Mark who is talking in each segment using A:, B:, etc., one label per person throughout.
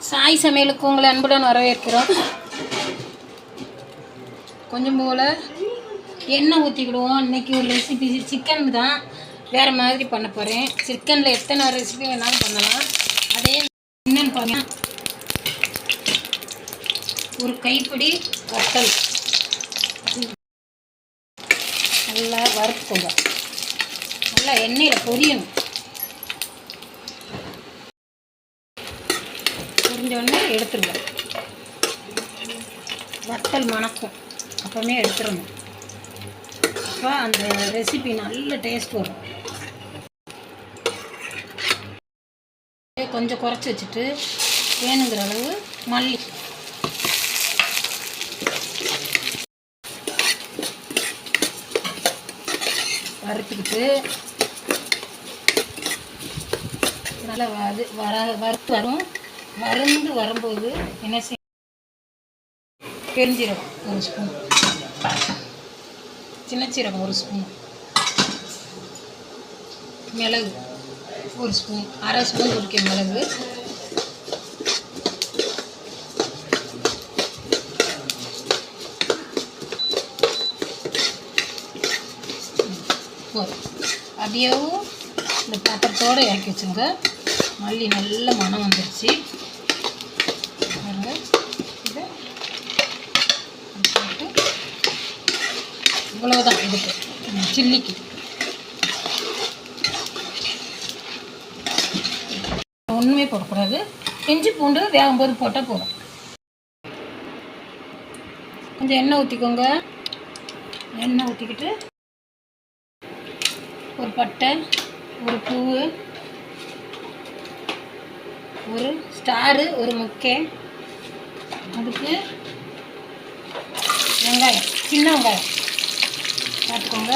A: சாய் சமையலுக்கு உங்களை அன்புடன் வரவேற்கிறோம். கொஞ்சம் போல் எண்ணெய் ஊற்றிக்கிடுவோம். இன்றைக்கி ஒரு ரெசிபி சிக்கன் தான், வேறு மாதிரி பண்ண போகிறேன். சிக்கனில் எத்தனை ரெசிபி வேணாலும் பண்ணலாம். அதே என்னென்னு பாருங்க, ஒரு கைப்பிடி வத்தல் நல்லா வறுத்துக்கோங்க. நல்லா எண்ணெயில் பொரியணும். பொரிஞ்சோடனே எடுத்துருங்க. வத்தல் மணக்கும், அப்போமே எடுத்துடணும். அப்போ அந்த ரெசிபி நல்ல டேஸ்ட் வரும். கொஞ்சம் குறைச்சி வச்சுட்டு வேணுங்கிற அளவு மல்லி, வறுத்துக்கிட்டு நல்லா வறுத்து வரும். வறுந்து வரும்போது என்ன செய்ய, பெருஞ்சீரகம் ஒரு ஸ்பூன், சின்ன சீரகம் ஒரு ஸ்பூன், மிளகு ஒரு ஸ்பூன், அரை ஸ்பூன் குடிக்க மிளகு, அப்படியேவும் இந்த பாத்திரத்தோடு இறக்கி வச்சுங்க. மல்லி நல்ல மணம் வந்துடுச்சு. இதை போட்டு இவ்வளோதான் இதுக்கு சில்லிக்கு. ஒன்றுமே போடக்கூடாது. இஞ்சி பூண்டு வேகும்போது போட்டால் போதும். கொஞ்சம் எண்ணெய் ஊற்றிக்கோங்க. எண்ணெய் ஊற்றிக்கிட்டு ஒரு பட்டை, ஒரு பூ, ஒரு ஸ்டாரு, ஒரு முக்கை, அதுக்கு வெங்காயம், சின்ன வெங்காயம் பார்த்துக்கோங்க.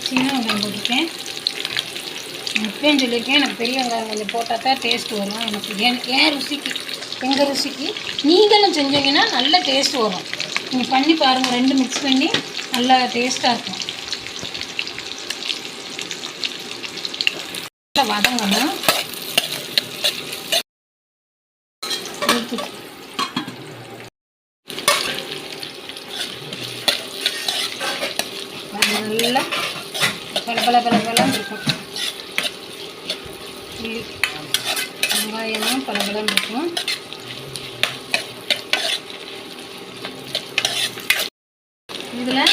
A: சின்ன வெங்காயம் போட்டிருக்கேன். இப்போன்னு சொல்லியிருக்கேன், எனக்கு பெரிய வெங்காயம் கொஞ்சம் போட்டால் தான் டேஸ்ட் வரும். எனக்கு என் ருசிக்கு, எங்கள் ருசிக்கு நீங்களும் செஞ்சீங்கன்னா நல்ல டேஸ்ட் வரும். நீங்கள் பண்ணி பாருங்கள். ரெண்டு மிக்ஸ் பண்ணி நல்லா டேஸ்ட்டாக இருக்கும். வதங்கணும். நல்லா பலபலம் இருக்கும். வெங்காயமும் பலபலம் இருக்கும். இதில்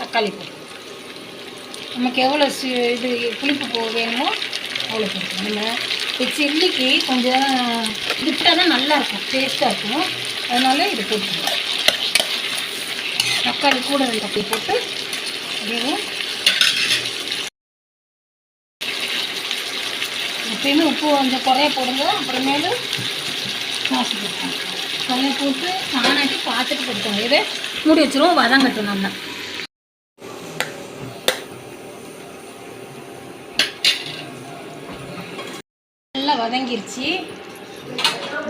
A: தக்காளி போடும். நமக்கு எவ்வளோ இது புளிப்பு வேணுமோ அவ்வளோ போடுவோம். நம்ம சில்லிக்கு கொஞ்சம் விட்டால் தான் நல்லாயிருக்கும், டேஸ்ட்டாக இருக்கும். அதனால் இது போட்டுருவோம். தக்காளி கூட தக்காளி போட்டு அப்படியும் எப்பயுமே உப்பு கொஞ்சம் குறைய போடுங்க. அப்புறமேலு காசு போட்டுவோம். குறைய போட்டு நானாட்டி பார்த்துட்டு போட்டுக்கோங்க. இதை மூடி வச்சுருவோம். வதங்கட்டும். நல்லா வதங்கிருச்சு.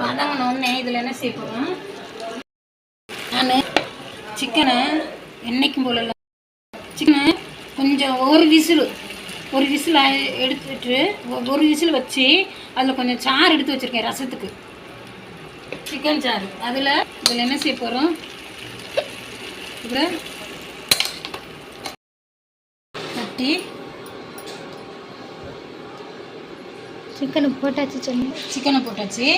A: வதங்கினோடனே இதில் என்ன செய்ய போகிறோம், நான் சிக்கனை என்றைக்கும் போல சிக்கனை கொஞ்சம் ஒரு விசில் எடுத்துட்டு ஒரு விசில் வச்சு அதில் கொஞ்சம் சாறு எடுத்து வச்சுருக்கேன் ரசத்துக்கு, சிக்கன் சாறு. இதில் என்ன செய்ய போகிறோம், இதில் தட்டி சிக்கனை போட்டாச்சு.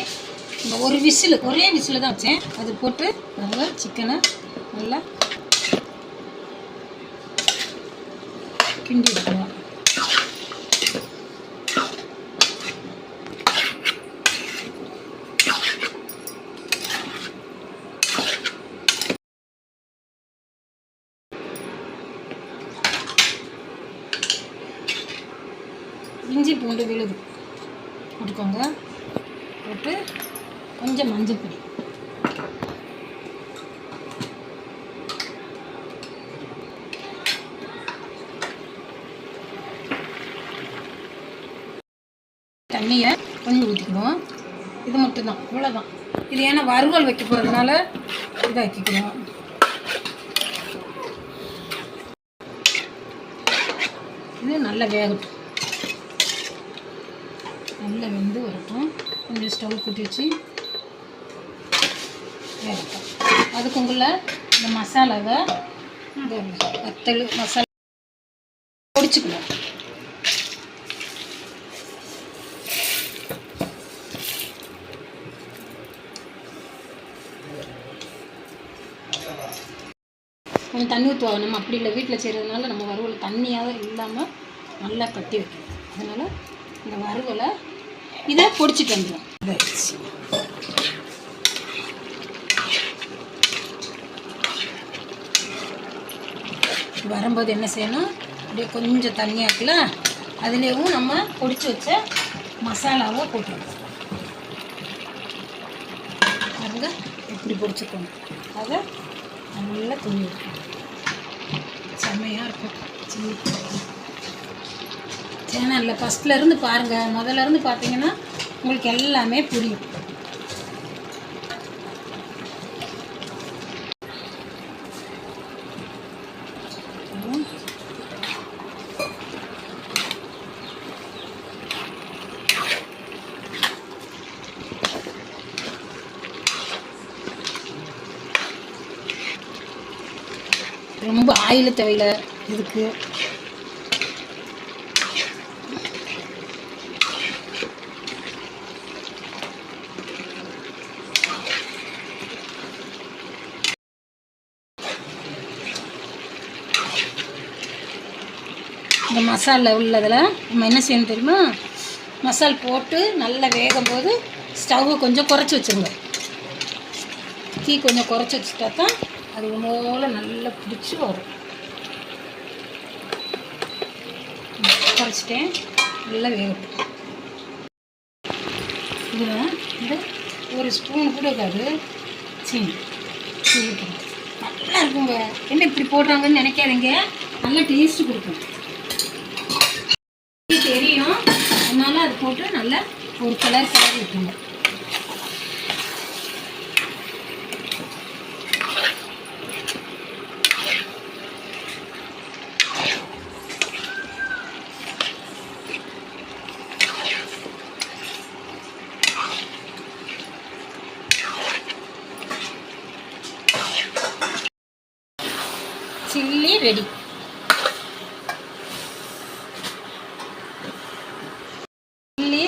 A: இந்த ஒரு விசில், ஒரே விசில் தான் வச்சேன். அது போட்டு நம்ம சிக்கனை நல்லா கிண்டி விட்டுருவோம். இஞ்சி பூண்டு விழுது போட்டுக்கோங்க. போட்டு கொஞ்சம் மஞ்சள் பொடி, தண்ணியை கொஞ்சம் ஊற்றிக்குவோம். இது மட்டும்தான், இவ்வளோதான். இது ஏன்னா வறுவல் வைக்க போகிறதுனால இதை வைக்கிக்கணும். இது நல்லா வேகட்டும். நல்லா வெந்து வரட்டும். கொஞ்சம் ஸ்டவ் கூட்டி வச்சு வேகட்டும். அதுக்குள்ள இந்த மசாலாவை இந்த வத்தல் மசாலா பொடிச்சுக்கலாம். கொஞ்சம் தண்ணி ஊற்றுவாங்க. நம்ம அப்படி இல்லை, வீட்டில் செய்கிறதுனால நம்ம வறுவல் தண்ணியாக இல்லாமல் நல்லா கட்டி வைக்கணும். அதனால் இந்த வறுவலை இதை பொடிச்சிட்டு வந்துடும். வரும்போது என்ன செய்யணும், அப்படியே கொஞ்சம் தண்ணியாக்குல அதுலேயும் நம்ம பொடிச்சு வச்ச மசாலாவை போட்டுருவோம். பாருங்க எப்படி பொடிச்சுக்கணும், அதை நல்லா தூவி வைக்கணும். செம்மையாக இருக்கும். சேனலில் ஃபஸ்ட்லேருந்து பாருங்கள். முதல்லேருந்து பார்த்தீங்கன்னா உங்களுக்கு எல்லாமே புரியும். ரொம்ப ஆயில் தேவையில்லை இதுக்கு. இந்த மசாலா உள்ளதில் நம்ம என்ன செய்யணும் தெரியுமா, மசால் போட்டு நல்லா வேகும் போது ஸ்டவ்வை கொஞ்சம் குறைச்சி வச்சுருங்க. தீ கொஞ்சம் குறைச்சி வச்சுட்டா தான் அது உணவோல நல்லா பிடிச்சி வரும். குறைச்சிட்டேன், நல்லா வேகட்டும். இதில் இந்த ஒரு ஸ்பூன் கூட இருக்காது சீனி ஊற்றணும். நல்லா இருக்குங்க. என்ன இப்படி போடுறாங்கன்னு நினைக்காதீங்க, நல்லா டேஸ்ட்டு கொடுக்கும். தெரியும், அதனால அது போட்டு நல்லா ஒரு கலர் விட்டுருங்க. Chilli ready. சில்லி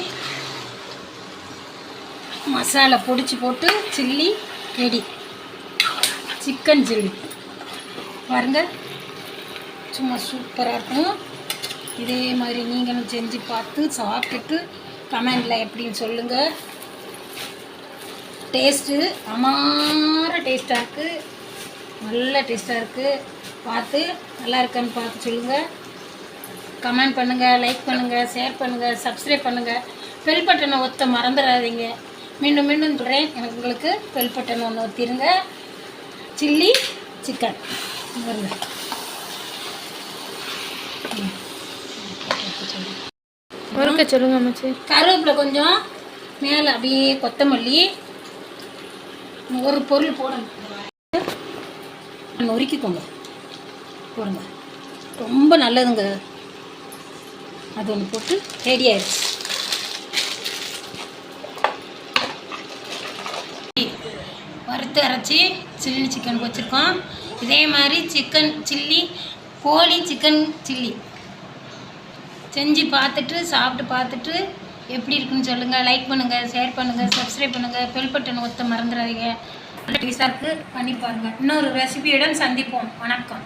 A: மசாலா பொடிச்சு போட்டு சில்லி ரெடி. சிக்கன் சில்லி பாருங்க, சும்மா சூப்பராக இருக்கும். இதே மாதிரி நீங்களும் செஞ்சு பார்த்து சாப்பிட்டுட்டு கமெண்டில் எப்படின்னு சொல்லுங்கள். டேஸ்ட்டு அமார டேஸ்ட்டாக இருக்குது, நல்ல டேஸ்ட்டாக இருக்குது. பார்த்து நல்லா இருக்கான்னு பார்த்து சொல்லுங்கள். கமெண்ட் பண்ணுங்கள், லைக் பண்ணுங்கள், ஷேர் பண்ணுங்கள், சப்ஸ்கிரைப் பண்ணுங்கள். பெல் பட்டனை ஒத்த மறந்துடாதீங்க. மீண்டும் மீண்டும் சொல்கிறேன், எனக்கு உங்களுக்கு பெல் பட்டன் ஒன்று ஒத்திருங்க. சில்லி சிக்கன் வருங்க.
B: ஒருக்க சொல்லுங்க அமைச்சு.
A: கருவேப்பிலை கொஞ்சம் மேலே, அப்படியே கொத்தமல்லி, ஒரு பொருள் போடணும், நொறுக்கிக்கோங்க, போடுங்க. ரொம்ப நல்லதுங்க. அது ஒன்று போட்டு ரெடி ஆயிடுச்சு. வறுத்து அரைச்சி சில்லி சிக்கன் வச்சுருக்கோம். இதே மாதிரி சிக்கன் சில்லி, கோழி சிக்கன் சில்லி செஞ்சு பார்த்துட்டு சாப்பிட்டு பார்த்துட்டு எப்படி இருக்குன்னு சொல்லுங்கள். லைக் பண்ணுங்கள், ஷேர் பண்ணுங்கள், சப்ஸ்கிரைப் பண்ணுங்கள், பெல் பட்டன் ஒத்த மறந்துடாதீங்க. நல்ல டேஸ்டாக இருக்குது, பண்ணி பாருங்கள். இன்னொரு ரெசிபியுடன் சந்திப்போம். வணக்கம்.